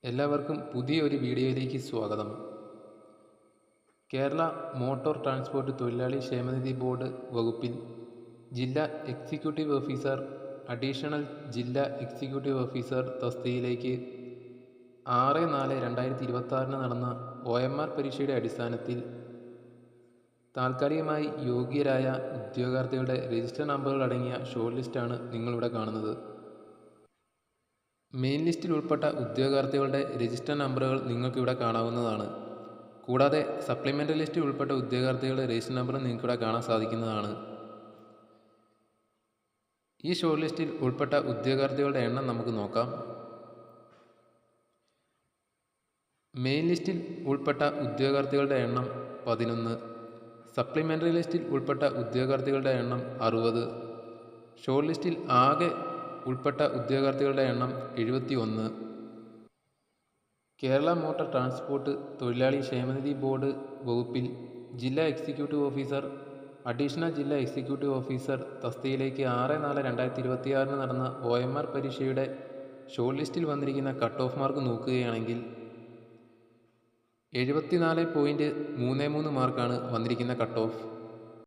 എല്ലാവർക്കും പുതിയൊരു വീഡിയോയിലേക്ക് സ്വാഗതം. കേരള മോട്ടോർ ട്രാൻസ്പോർട്ട് തൊഴിലാളി ക്ഷേമനിധി ബോർഡ് വകുപ്പിൽ ജില്ലാ എക്സിക്യൂട്ടീവ് ഓഫീസർ, അഡീഷണൽ ജില്ലാ എക്സിക്യൂട്ടീവ് ഓഫീസർ തസ്തികയിലേക്ക് 6/4/2026 നടന്ന OMR പരീക്ഷയുടെ അടിസ്ഥാനത്തിൽ താൽക്കാലികമായി യോഗ്യരായ ഉദ്യോഗാർത്ഥികളുടെ രജിസ്റ്റർ നമ്പറുകൾ അടങ്ങിയ ഷോർട്ട് ലിസ്റ്റാണ് നിങ്ങളിവിടെ കാണുന്നത്. മെയിൻ ലിസ്റ്റിൽ ഉൾപ്പെട്ട ഉദ്യോഗാർത്ഥികളുടെ രജിസ്റ്റർ നമ്പറുകൾ നിങ്ങൾക്കിവിടെ കാണാവുന്നതാണ്. കൂടാതെ സപ്ലിമെൻ്ററി ലിസ്റ്റിൽ ഉൾപ്പെട്ട ഉദ്യോഗാർത്ഥികളുടെ രജിസ്റ്റർ നമ്പർ നിങ്ങൾക്കിവിടെ കാണാൻ സാധിക്കുന്നതാണ്. ഈ ഷോർട്ട് ലിസ്റ്റിൽ ഉൾപ്പെട്ട ഉദ്യോഗാർത്ഥികളുടെ എണ്ണം നമുക്ക് നോക്കാം. മെയിൻ ലിസ്റ്റിൽ ഉൾപ്പെട്ട ഉദ്യോഗാർത്ഥികളുടെ എണ്ണം 11, സപ്ലിമെൻ്ററി ലിസ്റ്റിൽ ഉൾപ്പെട്ട ഉദ്യോഗാർത്ഥികളുടെ എണ്ണം 60, ഷോർട്ട് ലിസ്റ്റിൽ ആകെ ഉൾപ്പെട്ട ഉദ്യോഗാർത്ഥികളുടെ എണ്ണം 71. കേരള മോട്ടോർ ട്രാൻസ്പോർട്ട് തൊഴിലാളി ക്ഷേമനിധി ബോർഡ് വകുപ്പിൽ ജില്ലാ എക്സിക്യൂട്ടീവ് ഓഫീസർ, അഡീഷണൽ ജില്ലാ എക്സിക്യൂട്ടീവ് ഓഫീസർ തസ്തികയിലേക്ക് 6/4/2026 നടന്ന OMR പരീക്ഷയുടെ ഷോർട്ട് ലിസ്റ്റിൽ വന്നിരിക്കുന്ന കട്ട് ഓഫ് മാർക്ക് നോക്കുകയാണെങ്കിൽ 74.33 മാർക്കാണ് വന്നിരിക്കുന്ന കട്ട് ഓഫ്.